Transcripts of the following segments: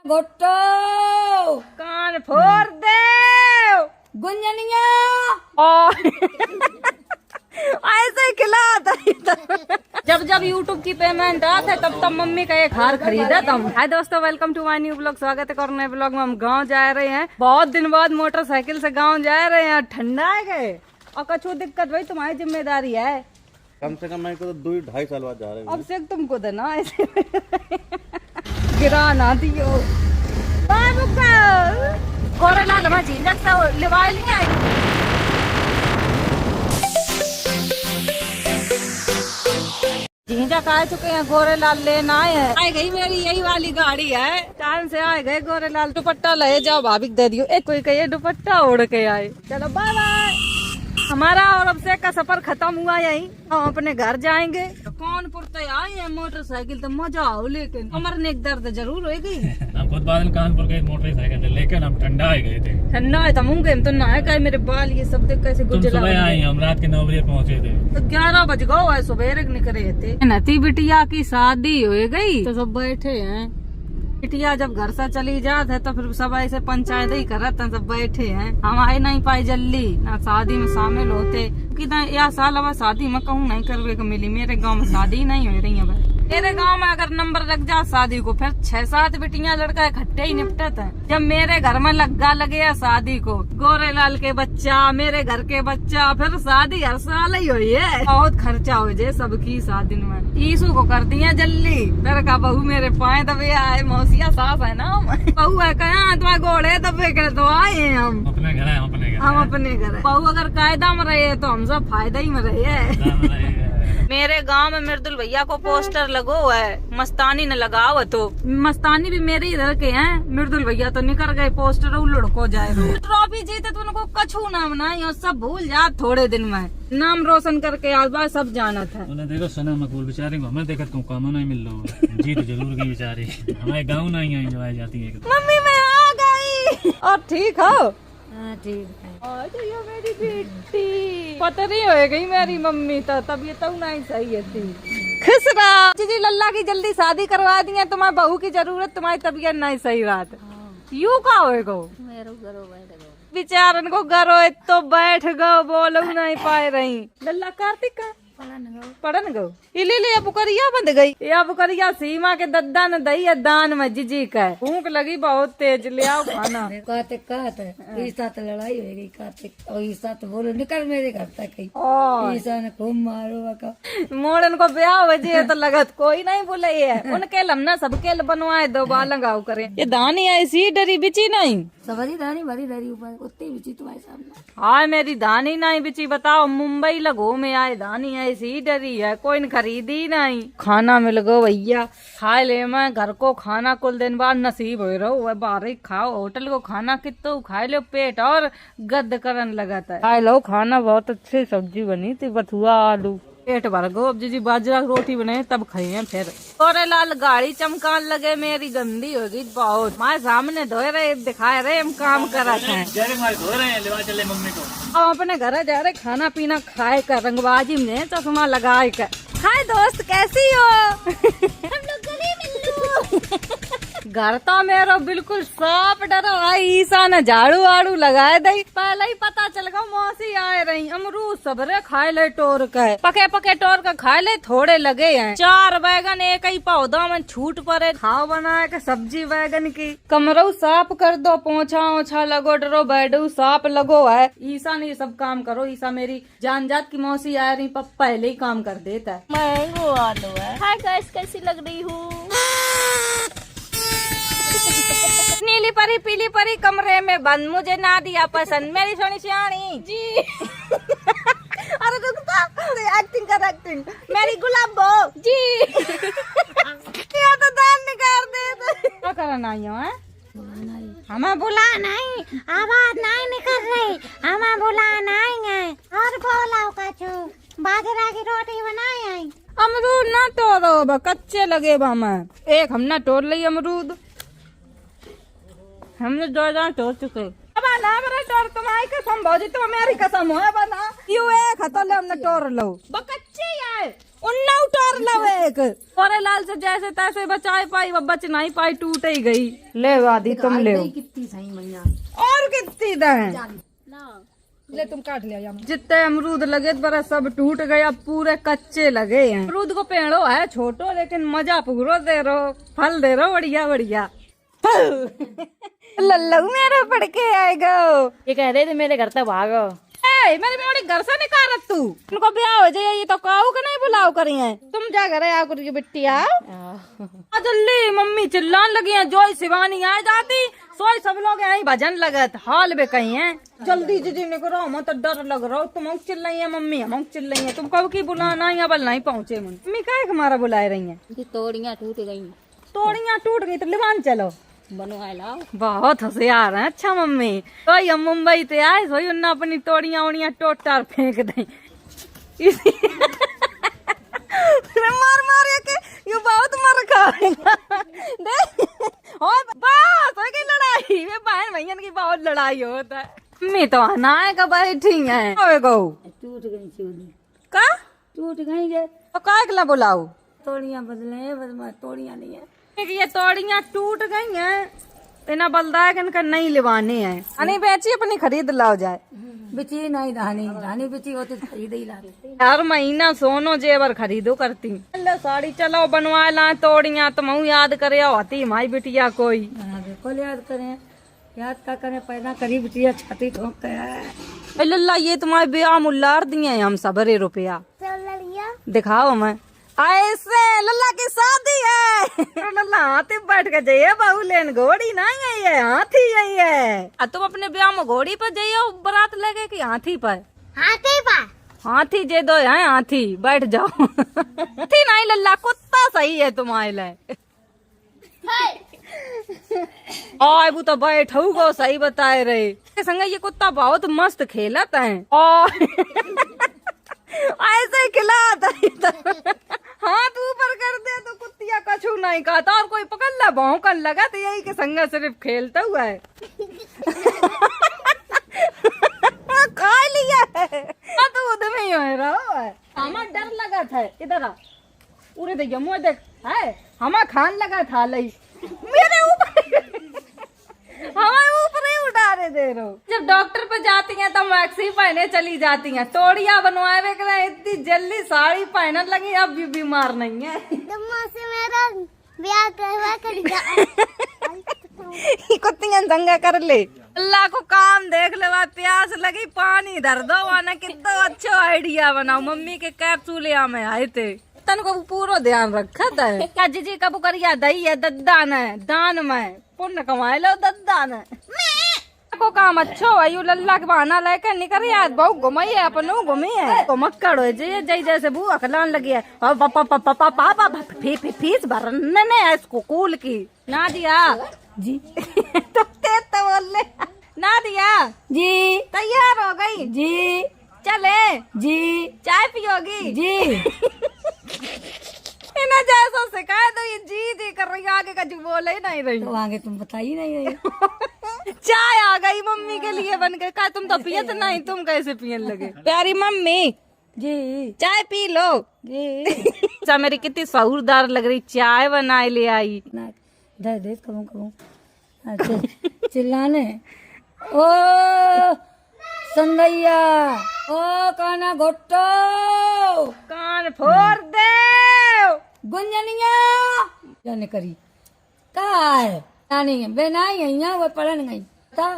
गोटो कान फोड़ दे गुंजनिया और ऐसे ही खिलाता जब जब YouTube की पेमेंट आते तब तब मम्मी का एक हार खरीदा तुम। हाय दोस्तों, welcome to my new blog. स्वागत है करने ब्लॉग में। हम गांव जा रहे हैं, बहुत दिन बाद मोटरसाइकिल से गांव जा रहे हैं। ठंडा है गए और कछु दिक्कत भाई तुम्हारी जिम्मेदारी है। कम से कम मैं को तो 2-2.5 साल बाद जा रहे हैं। अब से तुमको देना ऐसे गिरा ना दियो कोरे लाल भाजी लिवा नहीं आई। झींझा खा चुके हैं, गोरे लाल लेना आए हैं। आ गई मेरी यही वाली गाड़ी है, टाइम से आ गए गोरे लाल। दुपट्टा ले जाओ, भाभी दे दियो। एक कोई कहिए दुपट्टा ओढ़ के आए। चलो बाय बाय। हमारा और अब से का सफर खत्म हुआ यही, हम अपने घर जाएंगे। कानपुर तो आए हैं मोटरसाइकिल तो मजा आओ, लेकिन कमर ने एक दर्द जरूर होगी। हम खुद बादल कानपुर गए मोटरसाइकिल, लेकिन हम ठंडा आ गए थे। ठंडा है तो मुंह तो ना है, मेरे बाल ये सब देख कैसे गुजला। सुबह आए, हम रात के 9 बजे पहुँचे थे। तो 11 बज गए सुबह निकले थे। नती बिटिया की शादी हो गई तो सब बैठे हैं। बिटिया जब घर से चली जात है तो फिर सब ऐसे पंचायत ही करत है, सब बैठे हैं। हम आए नहीं पाए जल्दी ना शादी में शामिल होते कि या साल अब शादी में कहूँ नहीं करवे को मिली। मेरे गांव में शादी नहीं हो रही है। मेरे गांव में अगर नंबर लग जा शादी को फिर 6-7 बिटियां लड़का इकट्ठे ही निपटत है। जब मेरे घर में लग्गा लगे है शादी को, गोरे लाल के बच्चा, मेरे घर के बच्चा, फिर शादी हर साल ही हुई है। बहुत खर्चा हो जाए सबकी शादी में। ईसु को कर दिया जल्दी, फिर का बहू मेरे पाए दबे आए। मौसिया साफ है ना, बहू है कहा तुम्हारे गोड़े दबे के तो आए हैं। हम अपने घर है, हम अपने घर है। बहू अगर कायदा में रहे तो हम सब फायदा ही में रहे है। मेरे गांव में मृदुल भैया को पोस्टर लगो है, मस्तानी न लगाओ। तो मस्तानी भी मेरे इधर के हैं, मृदुल भैया तो निकल गए। पोस्टर लुढ़को जाए ट्रॉफी जीते तो उनको कछु नाम नहीं और सब भूल जा थोड़े दिन में। नाम रोशन करके आज बार सब जाना था। देखो सना मकबूल बेचारे को हमें देखा तुम काम नहीं मिल रहा। जीत जरूर की बेचारी, हमारे गाँव नहीं आई जो जाती है। मम्मी मैं आ गई। और ठीक हो? ठीक है। मेरी बेटी पतरी हो गई मेरी मम्मी तो तबीयत तो नहीं सही है थी। खुसरा जी लल्ला की जल्दी शादी करवा दी है। तुम्हारी बहू की जरूरत, तुम्हारी तबीयत नहीं सही बात। यू का होएगो बेचारन को गरो तो बैठ गो, बोलो नहीं पाए रही। लल्ला कार्तिक का पढ़न गो इले बुकरिया बंद गई। या बुकरिया सीमा के दद्दा न दई है दान में जीजी का। भूख लगी बहुत तेज, ले आओ खाना। कहते ईसा तो लड़ाई हो गई। कहते और ईसा तो बोलो निकल मेरे घर तक। ईसा ने खूब मारो। मोड़न को ब्याह बजे तो लगत कोई नहीं बोले है। उनके लमना सबके बनवाए दो बाल गाँव करे। ये दानी ऐसी डरी बिची नहीं, सबरी धानी भरी धरी ऊपर कुत्ते बिची तुम्हारे सामने। हाँ मेरी धानी नहीं बिची। बताओ मुंबई लगो में आए धानी ऐसी डरी है, कोई न खरीदी नहीं। खाना मिल गो भैया, खा ले। मैं घर को खाना कुल दिन बाद नसीब हो रहो। बाहर ही खाओ, होटल को खाना कितो खाए लो, पेट और गद करन लगता है। खाए लो खाना, बहुत अच्छी सब्जी बनी थी, बथुआ आलू। पेट भर गो। अब जी बाजरा रोटी बने तब खाइए। फिर गोरे लाल गाड़ी चमकान लगे, मेरी गंदी होगी बहुत। हमारे सामने धोए रहे, दिखाए रहे हम काम करा थे। धो रहे हैं, लेवा चले मम्मी को। अब अपने घर जा रहे, खाना पीना खाए कर, रंगबाजी में चश्मा लगाए कर। हाय दोस्त कैसी हो? हम लोग गली मिल्लू। घर तो मेरा बिल्कुल साफ डरा भाई। ईसा ने झाड़ू वाड़ू लगाए दई, पहले ही पता चल गया मौसी आए रही। अमरूद सबरे खाए ले टोर के, पके पके टोर के खाए ले। थोड़े लगे हैं 4 बैगन एक ही पौधा में छूट पड़े। खाओ बनाए के सब्जी बैगन की। कमरो साफ कर दो, पोछा ओछा लगो, डरो बैडू साफ लगो है। ईसा ने ये सब काम करो। ईसा मेरी जान जात की मौसी आ रही, पहले ही काम कर देता है। मैंगो आलू है। हाय गाइस, कैसी लग रही हूँ? नीली परी पीली परी कमरे में बंद, मुझे ना दिया पसंद मेरी सोनी सियानी जी। अरे रुकता, एक्टिंग कर एक्टिंग। मेरी गुलाबो जी। क्या तो दान निकाल दे। क्या करना है? हमें बुला नहीं, आवाज नहीं निकल रही। हमें बुला नहीं है। और बोलाओ कछु बाजरा की रोटी बनाई है। अमरूद ना तोड़ो, कच्चे लगे हमें। एक हमने तोड़ ली अमरूद, हमने 2 तोड़ चुके। अब ना मेरा टोर तुम्हारी कसम भौजी, तो मेरी कसम हो बना। क्यों एक हथौले हमने तोड़ लो, बकच्चे आए। उन्ना उतार लो एक और लाल से जैसे तैसे बचाए पाई, अब बच नहीं पाई, टूट ही गई। ले वादी तुम ले कितनी सही मैया और कितनी दें, ले तुम काट लिया। जितने अमरूद लगे बरा सब टूट गए, अब पूरे कच्चे लगे हैं। अमरूद को पेड़ो है छोटो, लेकिन मजा पूरो दे रहो, फल दे रहो बढ़िया बढ़िया। लल्लू मेरे पड़ के आएगा, ये कह रहे थे मेरे घर तक भागो। मेरे मेरे घर से निकाल तू, उनको ब्याह हो जाए ये तो काऊ के नहीं बुलाओ करी है। तुम जा घर आ कर बिटिया जल्दी, मम्मी चिल्लाने लगी है। जोई शिवानी आ जाती, सोई सब लोग यही भजन लगत हाल में कहीं है। जल्दी जी निकलो, मत डर लग रहा, तुम चिल्ल रही है मम्मी, हम चिल्ल रही है। तुम कब की बुलाना या बल नहीं पहुँचे। मम्मी क्या हमारा बुला रही है, तोड़ियाँ टूट गई। तोड़ियाँ टूट गई तो लिवान चलो, बनवाए लाओ। बहुत होशियार है। अच्छा मम्मी, तो हम मुंबई से आए, सोई उन्ना अपनी तोड़ियाँ उड़ियाँ टोटार फेंक दें। मार मार के ये बहुत मर खाएगा। बस हो गई लड़ाई, वे बहन भैया की बहुत लड़ाई होता है। मम्मी तो आना है कब बैठी है, टूट गई चूड़ी का टूट गई गे, तो का अगला बुलाऊ। तोड़ियाँ बदले, बस तोड़ियाँ नहीं है। ये तोड़ियाँ टूट गई हैं, इना बलदाय इनका नहीं लिवाने हैं। अनी बेची अपनी खरीद लाओ जाए। बिची नहीं धानी, धानी बिची होती तो खरीद ही लाते। हर महीना सोनो जेवर खरीदो करती। लो साड़ी चलो बनवा ला तोड़ियाँ, तुम याद करे होती माई बिटिया कोई। बिल्कुल याद करें, याद का करें, पैदा करी बिटिया छाती ठोक के। लल्ला ये तुम्हारे ब्याह मुल्लार दिए हम सबरे रुपया दिखाओ। मैं ऐसे लल्ला की शादी है। लल्ला हाथी बैठ के जाइए, बहू लेन घोड़ी नहीं है, हाथी यही है। तुम अपने ब्याह में घोड़ी पर जाइए, बारात लगे कि हाथी पर? हाथी जे दो है, हाथी बैठ जाओ। हाथी नहीं लल्ला, कुत्ता सही है तुम्हारे लिए। वो तो बैठू गो, सही बताए रहे संग। ये कुत्ता बहुत मस्त खेलता है और ऐसे खिलाता है। हाथ ऊपर कर दे तो कुत्तिया कछू नहीं खाता, और कोई पकड़ ला भौंकन लगा तो यही के संग सिर्फ खेलता हुआ है। खा लिया है, दूध में ही हो रहा है। हमें डर लगा था, इधर आ, उरे देखिए मुँह देख है, हमें खान लगा था लई मेरे ऊपर। हमारे ऊपर ही उठा रहे दे रहे हो। जब डॉक्टर पे जाती हैं तो वैक्सी पहने चली जाती हैं। तोड़िया बनवाए के लिए इतनी जल्दी साड़ी पहनने लगी, अब भी बीमार नहीं है। से मेरा ब्याह करवा कर कुत्तियां दंगा कर ले। अल्लाह को काम देख ले, वह प्यास लगी पानी धर दो, वाना कितना अच्छा आइडिया बनाओ। मम्मी के कैप्सूल में आए थे, तन को पूरा ध्यान रखा था। क्या जीजी कबू करिया दही है, दद्दान है, दान में पुण्य कमाए लो, दद्दान है को काम अच्छा है। यू लल्ला के बहाना लेकर निकल यार, बहु घुमाई है, अपनो घूमी है तो मक्कड़ हो जय जैसे बू अखलान लगी है। पापा फीस भरने ने स्कूल की। ना दिया जी तो बोल ले। ना दिया जी, तैयार हो गई जी, चले जी, चाय पियोगी जी। इन्हें जैसा सिखाया तो ये जी जी कर रही, आगे का बोले ही नहीं रही। तो आगे तुम बता ही नहीं रही। चाय आ गई मम्मी के लिए बन के, कहा तुम तो पियत नहीं, तुम कैसे पियन लगे। प्यारी मम्मी जी, चाय पी लो जी। अच्छा मेरी कितनी सहूरदार लग रही, चाय बनाए ले आई। दे दे कबू कबू चिल्लाने। ओ संदैया, ओ काना घोटो, कान फोड़ दे गुंजनिया जाने करी का है नहीं बेनाई है यहाँ, वो पढ़न गई था।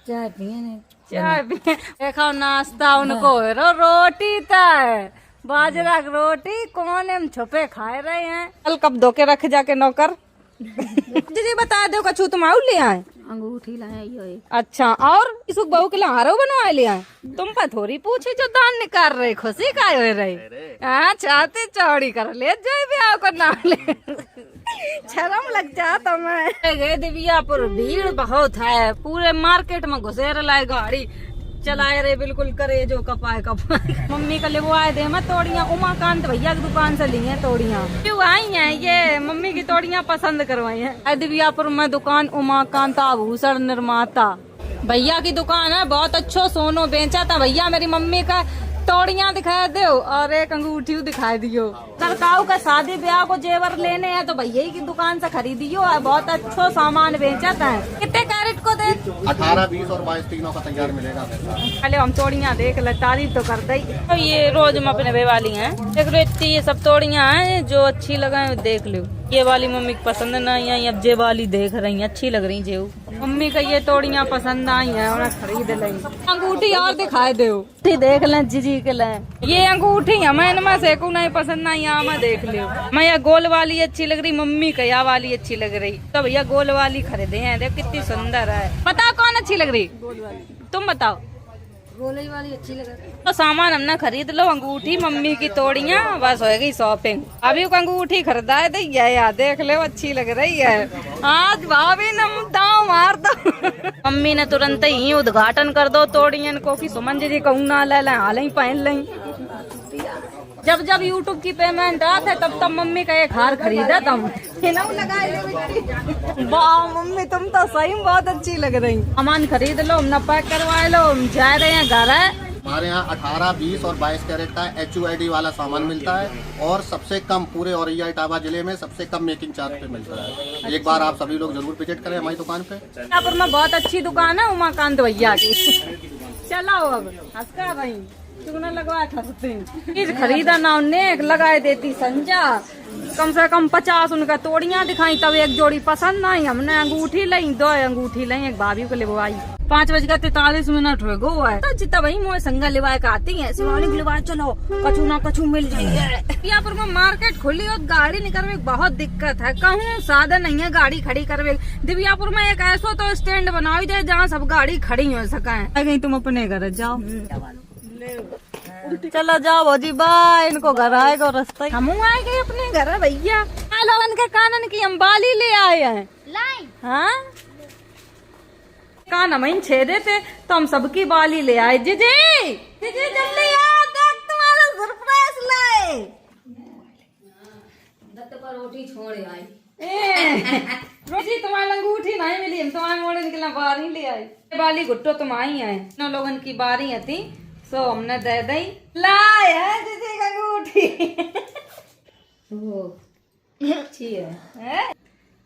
चाय पिए ने, चाय पिए देखो नाश्ता उनको रो रोटी था, बाजरा की रोटी कौन हम छुपे खाए रहे हैं। कल कब धो के रख जाके नौकर। जी बता दो कछू तुम आउ ले आए, अंगूठी लाए ये। अच्छा और इस बहू के लिए हारो बनवा ले आए। तुम पर थोड़ी पूछी जो दान निकाल रहे, खुशी का हो रही। हाँ चाहती चौड़ी कर ले, जो भी आओ कर ना ले, शर्म लग जाता। मैं गए दिव्यापुर, भीड़ बहुत है, पूरे मार्केट में घुसेर लाए गाड़ी चलाए रहे, बिल्कुल करे जो कपाए कपाए। मम्मी का लिखवाए दे मैं तोड़ियाँ, उमाकांत भैया की दुकान से ली हैं तोड़ियाँ। क्यों आई हैं ये मम्मी की तोड़ियाँ पसंद करवाई हैं। दिव्यापुर में दुकान उमाकांत आभूषण निर्माता भैया की दुकान है, बहुत अच्छा सोनो बेचा था भैया। मेरी मम्मी का तोड़ियां दिखा दो और एक अंगूठी दिखाई दियो। सरकाऊ का शादी ब्याह को जेवर लेने हैं तो भैया की दुकान से खरीदियो, बहुत अच्छा सामान बेचता है। कितने कैरेट को दे? 18, 20 और 22 तीनों का तैयार मिलेगा। पहले हम तोड़ियां देख ले, तारीफ तो कर दई। तो ये रोज हम अपने वे वाली हैं, देख लो इतनी ये सब तोड़ियां हैं जो अच्छी लगा देख लो। ये वाली मम्मी को पसंद नहीं आई, अब जे वाली देख रही है अच्छी लग रही जेऊ। मम्मी का ये तोड़ियां पसंद आई है, उन्हें खरीद लें। अंगूठी और दिखाई दो, देख लें जीजी के लें। ये अंगूठी हमें इनमें से को नहीं पसंद नहीं, मैं देख लो। मैं ये गोल वाली अच्छी लग रही, मम्मी का या वाली अच्छी लग रही, तो भैया गोल वाली खरीदे हैं। देख कितनी सुंदर है। बताओ कौन अच्छी लग रही? गोल वाली। तुम बताओ। गोले वाली अच्छी लग रही। तो सामान हमने खरीद लो, अंगूठी मम्मी की तोड़ियां, बस हो गई शॉपिंग। अभी को अंगूठी खरीदा है तो यार देख ले अच्छी लग रही है। आज भाभी ने दाव मार दो। मम्मी ने तुरंत ही उद्घाटन कर दो तोड़ियन को कि सुमन जी कहूँ ना ले लें, हाल ही पहन लें। जब जब यूट्यूब की पेमेंट आते तब तब मम्मी का एक हार खरीदा तुम वाह मम्मी तुम तो सही में बहुत अच्छी लग रही। सामान खरीद लो, हमने पैक करवा लो, हम जा रहे हैं घर है। हमारे यहाँ 18, 20 और 22 कैरेट का HUID वाला सामान मिलता है और सबसे कम पूरे औरैया इटावा जिले में सबसे कम मेकिंग चार्ज पे मिलता है। एक बार आप सभी लोग जरूर विजिट करें हमारी दुकान पे। यहाँ पर मैं बहुत अच्छी दुकान है उमाकांत भैया की। चलो अब हंसका भाई चुगना लगवा चीज खरीदा ना उन्हें लगाए देती संजा। कम से कम 50 उनका तोड़ियां दिखाई, तब एक जोड़ी पसंद नहीं। हमने अंगूठी ली, 2 अंगूठी ली, एक भाभी को लिवाई। 5:43 हो गो है तो जितना वही मोए संगा लिवाए का आती है शिवानी लिवाए। चलो कछु ना कछु मिल जाइए। यहाँ पर मार्केट खुली और गाड़ी निकलने बहुत दिक्कत है, कहूँ साधन नहीं है गाड़ी खड़ी करवे। दिव्यापुर में एक ऐसा तो स्टैंड बनाओ जाए जहाँ सब गाड़ी खड़ी हो सके। तुम अपने घर जाओ, चलो जाओ भौजी बाय। इनको घर आएगा रास्ता, हम आएंगे अपने घर भैया। लोगन के कानन की हम बाली ले आए हैं। हाँ कान हम छेदे थे तो हम सबकी बाली ले आए। जी जल्दी आओ, देख तुम्हारा सरप्राइज लाए। रोटी छोड़े आई। रोटी तुम्हारी अंगूठी नहीं मिली, हम तुम्हारे मोड़े निकलना बारी ले आए। बाली गुट्टो तुम आई है, नो लोगन की बारी थी सो हमने दे दी। लाए है दीदी का अंगूठी। अच्छी है।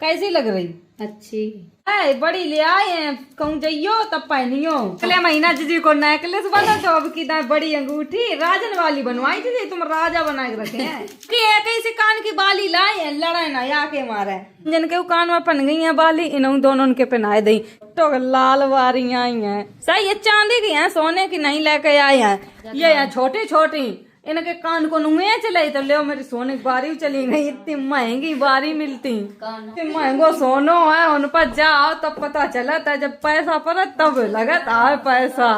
कैसी लग रही? अच्छी है, बड़ी ले आए हैं, कहूँ जाइयो तब पहनियो। अगले महीना जीजी को नेकलेस बना तो अब की बड़ी अंगूठी राजन वाली बनवाई थी, तुम राजा बना के रखे हैं। कि एक ही कान की बाली लाए हैं, लड़ाई ना आके मारे। जिनके कान में पन गई है बाली, इन दोनों उनके पहनाए दी। तो लाल वारी आई है, सही ये चांदी की है, सोने की नहीं लेके आए हैं। ये है छोटी छोटी, इनके कान को नुए चले तो ले मेरी सोने की बारी चली गई। इतनी महंगी बारी मिलती, इतनी महंगो सोनो है, उन पर जाओ तब पता चला था, जब पैसा पड़ा तब लगा था पैसा।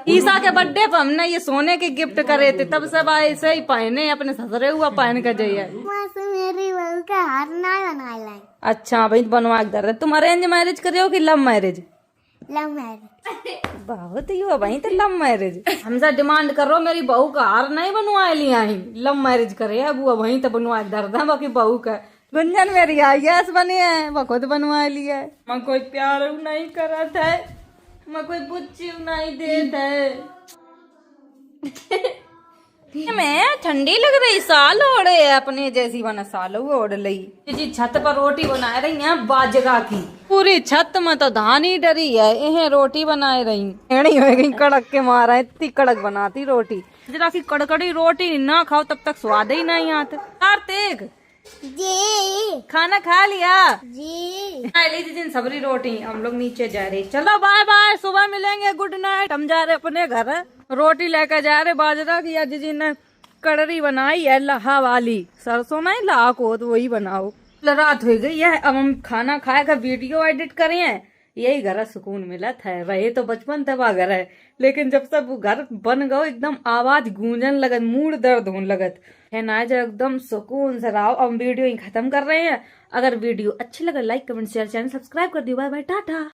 ईसा के बर्थडे पर हमने ये सोने के गिफ्ट करे थे, तब सब ऐसे ही पहने, अपने ससुरे हुआ पहन कर जाइए। मेरी बहू का हार ना बना लाई। अच्छा भाई बनवा के। तुम अरेंज मैरिज करियो कि लव मैरिज? Love marriage. बहुत ही हुआ भाई तो लव मैरिज। हमसे डिमांड करो मेरी बहू का हार नहीं बनवा लिया ही, लव मैरिज करे है वो वही तो बनवा दर्द है। बाकी बहू का गुंजन मेरी आईएएस बनी है, वो खुद बनवा लिया है। मैं कोई प्यार नहीं करत है, मैं कोई बुच्ची नहीं देत है। मैं ठंडी लग रही, साल ओढ़े अपने जैसी बना साल ओढ़ ली। जी छत पर रोटी बना रही है बाजरा की, पूरी छत में तो धान ही डरी है। इन्हें रोटी बनाए रही एड़ी हो गई, कड़क के मारा इतनी कड़क बनाती रोटी। जरा की कड़कड़ी रोटी ना खाओ तब तक स्वाद ही नहीं आता। कार्तिक जी खाना खा लिया? जी लीजिए सबरी रोटी। हम लोग नीचे जा रहे, चलो बाय बाय, सुबह मिलेंगे, गुड नाइट। हम जा रहे अपने घर, रोटी लेकर जा रहे बाजरा की। आज जी ने कड़री बनाई है लहा वाली, सरसों नहीं लाह को तो वही बनाओ। रात हो गई है, अब हम खाना खाएगा वीडियो एडिट करे हैं। यही घर सुकून मिला था, रहे तो बचपन तबा घर है, लेकिन जब सब घर बन गओ एकदम आवाज गूंजन लगत, मूड दर्द होने लगत है ना, जो एकदम सुकून से रहो। अब वीडियो ही खत्म कर रहे हैं। अगर वीडियो अच्छी लगे like comment share channel subscribe कर दियो। Bye bye Tata.